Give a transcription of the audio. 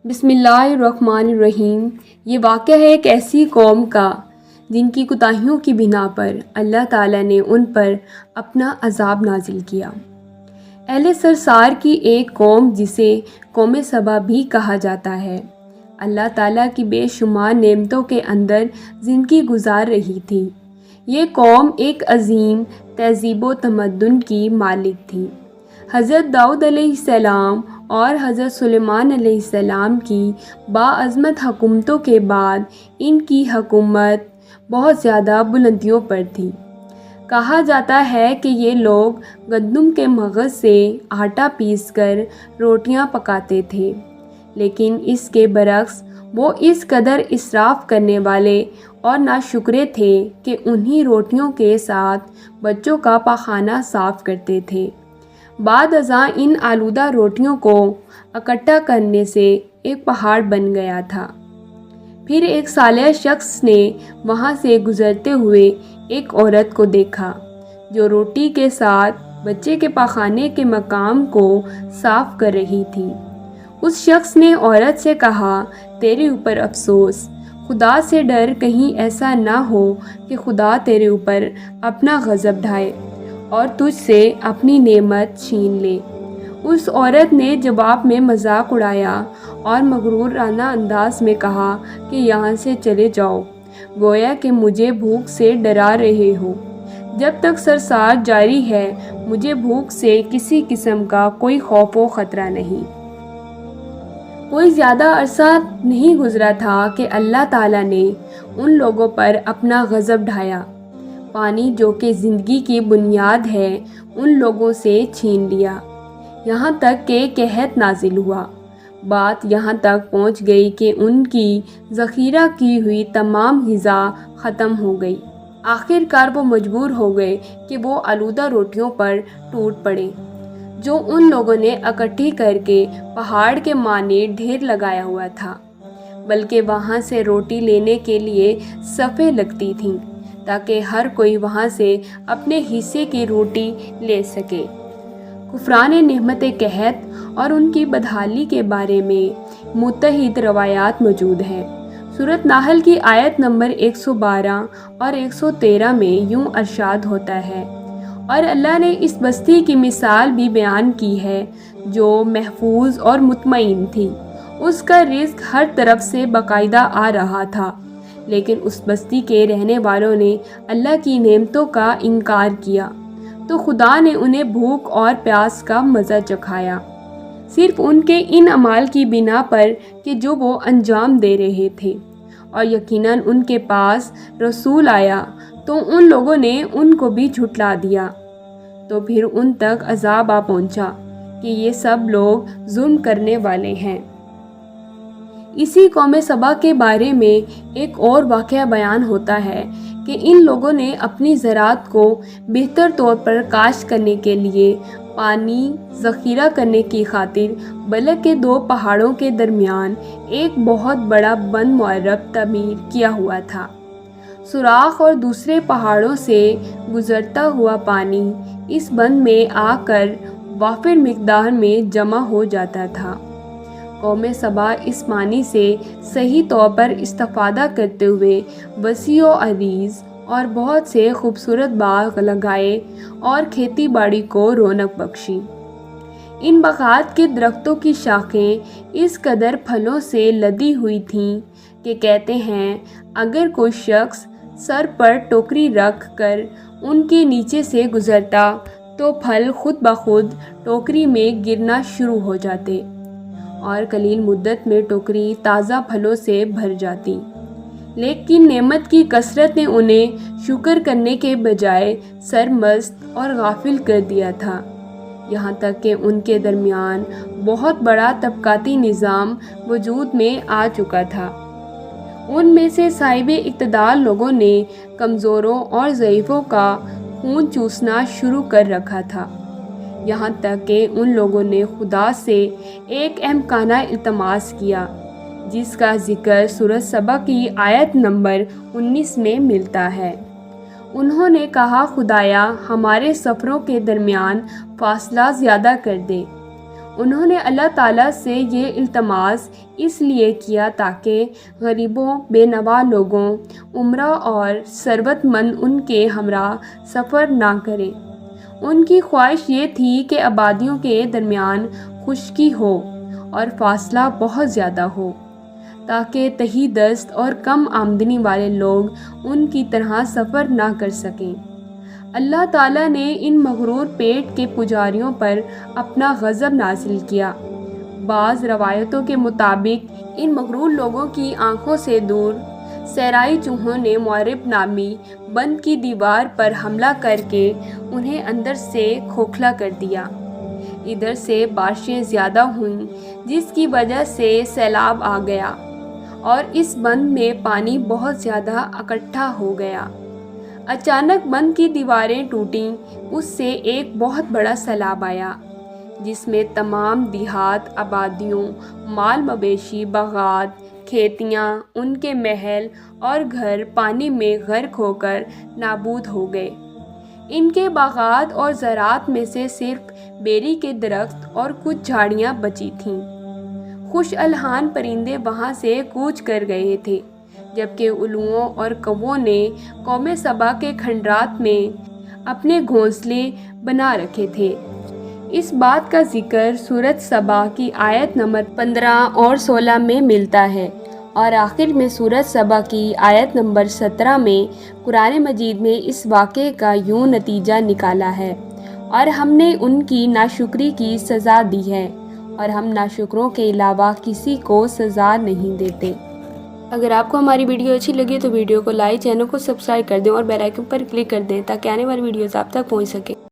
بسم اللہ الرحمن الرحیم۔ یہ واقعہ ہے ایک ایسی قوم کا جن کی کوتاہیوں کی بنا پر اللہ تعالیٰ نے ان پر اپنا عذاب نازل کیا۔ اہل سرسار کی ایک قوم جسے قوم سبا بھی کہا جاتا ہے، اللہ تعالیٰ کی بے شمار نعمتوں کے اندر زندگی گزار رہی تھی۔ یہ قوم ایک عظیم تہذیب و تمدن کی مالک تھی۔ حضرت داؤد علیہ السلام اور حضرت سلیمان علیہ السلام کی باعظمت حکومتوں کے بعد ان کی حکومت بہت زیادہ بلندیوں پر تھی۔ کہا جاتا ہے کہ یہ لوگ گندم کے مغز سے آٹا پیس کر روٹیاں پکاتے تھے، لیکن اس کے برعکس وہ اس قدر اسراف کرنے والے اور ناشکرے تھے کہ انہی روٹیوں کے ساتھ بچوں کا پاخانہ صاف کرتے تھے۔ بعد ازاں ان آلودہ روٹیوں کو اکٹھا کرنے سے ایک پہاڑ بن گیا تھا۔ پھر ایک صالح شخص نے وہاں سے گزرتے ہوئے ایک عورت کو دیکھا جو روٹی کے ساتھ بچے کے پاخانے کے مقام کو صاف کر رہی تھی۔ اس شخص نے عورت سے کہا، تیرے اوپر افسوس، خدا سے ڈر، کہیں ایسا نہ ہو کہ خدا تیرے اوپر اپنا غضب ڈھائے اور تجھ سے اپنی نعمت چھین لے۔ اس عورت نے جواب میں مذاق اڑایا اور مغرورانہ انداز میں کہا کہ یہاں سے چلے جاؤ، گویا کہ مجھے بھوک سے ڈرا رہے ہو۔ جب تک سرسار جاری ہے مجھے بھوک سے کسی قسم کا کوئی خوف و خطرہ نہیں۔ کوئی زیادہ عرصہ نہیں گزرا تھا کہ اللہ تعالیٰ نے ان لوگوں پر اپنا غضب ڈھایا۔ پانی جو کہ زندگی کی بنیاد ہے ان لوگوں سے چھین لیا، یہاں تک کہ قحط نازل ہوا۔ بات یہاں تک پہنچ گئی کہ ان کی ذخیرہ کی ہوئی تمام غذا ختم ہو گئی۔ آخر کار وہ مجبور ہو گئے کہ وہ آلودہ روٹیوں پر ٹوٹ پڑے جو ان لوگوں نے اکٹھی کر کے پہاڑ کے مانے ڈھیر لگایا ہوا تھا، بلکہ وہاں سے روٹی لینے کے لیے صفیں لگتی تھیں تاکہ ہر کوئی وہاں سے اپنے حصے کی روٹی لے سکے۔ کفران نعمت قحط اور ان کی بدحالی کے بارے میں متعدد روایات موجود ہیں۔ سورۃ نحل کی آیت نمبر 112 اور 113 میں یوں ارشاد ہوتا ہے، اور اللہ نے اس بستی کی مثال بھی بیان کی ہے جو محفوظ اور مطمئن تھی۔ اس کا رزق ہر طرف سے باقاعدہ آ رہا تھا، لیکن اس بستی کے رہنے والوں نے اللہ کی نعمتوں کا انکار کیا تو خدا نے انہیں بھوک اور پیاس کا مزہ چکھایا، صرف ان کے ان اعمال کی بنا پر کہ جو وہ انجام دے رہے تھے۔ اور یقیناً ان کے پاس رسول آیا تو ان لوگوں نے ان کو بھی جھٹلا دیا، تو پھر ان تک عذاب آ پہنچا کہ یہ سب لوگ ظلم کرنے والے ہیں۔ اسی قوم سبا کے بارے میں ایک اور واقعہ بیان ہوتا ہے کہ ان لوگوں نے اپنی زراعت کو بہتر طور پر کاشت کرنے کے لیے پانی ذخیرہ کرنے کی خاطر بلک کے 2 پہاڑوں کے درمیان ایک بہت بڑا بند معرب تعمیر کیا ہوا تھا۔ سوراخ اور دوسرے پہاڑوں سے گزرتا ہوا پانی اس بند میں آ کر وافر مقدار میں جمع ہو جاتا تھا۔ قوم سبا اس پانی سے صحیح طور پر استفادہ کرتے ہوئے وسیع و عریض اور بہت سے خوبصورت باغ لگائے اور کھیتی باڑی کو رونق بخشی۔ ان باغات کے درختوں کی شاخیں اس قدر پھلوں سے لدی ہوئی تھیں کہ کہتے ہیں اگر کوئی شخص سر پر ٹوکری رکھ کر ان کے نیچے سے گزرتا تو پھل خود بخود ٹوکری میں گرنا شروع ہو جاتے اور قلیل مدت میں ٹوکری تازہ پھلوں سے بھر جاتی، لیکن نعمت کی کثرت نے انہیں شکر کرنے کے بجائے سرمست اور غافل کر دیا تھا، یہاں تک کہ ان کے درمیان بہت بڑا طبقاتی نظام وجود میں آ چکا تھا۔ ان میں سے صاحب اقتدار لوگوں نے کمزوروں اور ضعیفوں کا خون چوسنا شروع کر رکھا تھا، یہاں تک کہ ان لوگوں نے خدا سے ایک احمقانہ التماس کیا جس کا ذکر سورۃ سبا کی آیت نمبر 19 میں ملتا ہے۔ انہوں نے کہا، خدایا ہمارے سفروں کے درمیان فاصلہ زیادہ کر دے۔ انہوں نے اللہ تعالیٰ سے یہ التماس اس لیے کیا تاکہ غریبوں، بے نوا لوگوں، امراء اور ثروت مند ان کے ہمراہ سفر نہ کریں۔ ان کی خواہش یہ تھی کہ آبادیوں کے درمیان خشکی ہو اور فاصلہ بہت زیادہ ہو، تاکہ تہی دست اور کم آمدنی والے لوگ ان کی طرح سفر نہ کر سکیں۔ اللہ تعالیٰ نے ان مغرور پیٹ کے پجاریوں پر اپنا غضب نازل کیا۔ بعض روایتوں کے مطابق ان مغرور لوگوں کی آنکھوں سے دور صحرائی چوہوں نے معرب نامی بند کی دیوار پر حملہ کر کے انہیں اندر سے کھوکھلا کر دیا۔ ادھر سے بارشیں زیادہ ہوئیں جس کی وجہ سے سیلاب آ گیا اور اس بند میں پانی بہت زیادہ اکٹھا ہو گیا۔ اچانک بند کی دیواریں ٹوٹیں، اس سے ایک بہت بڑا سیلاب آیا جس میں تمام دیہات، آبادیوں، مال مویشی، باغات، کھیتیاں، ان کے محل اور گھر پانی میں غرق ہو کر نابود ہو گئے۔ ان کے باغات اور زراعت میں سے صرف بیری کے درخت اور کچھ جھاڑیاں بچی تھیں۔ خوش الحان پرندے وہاں سے کوچ کر گئے تھے، جبکہ الوؤں اور کووں نے قوم سبا کے کھنڈرات میں اپنے گھونسلے بنا رکھے تھے۔ اس بات کا ذکر سورۃ سبا کی آیت نمبر 15 اور 16 میں ملتا ہے، اور آخر میں سورۃ سبا کی آیت نمبر 17 میں قرآن مجید میں اس واقعے کا یوں نتیجہ نکالا ہے، اور ہم نے ان کی ناشکری کی سزا دی ہے، اور ہم ناشکروں کے علاوہ کسی کو سزا نہیں دیتے۔ اگر آپ کو ہماری ویڈیو اچھی لگی تو ویڈیو کو لائک، چینل کو سبسکرائب کر دیں اور بیل آئیکن پر کلک کر دیں تاکہ آنے والی ویڈیوز آپ تک پہنچ سکیں۔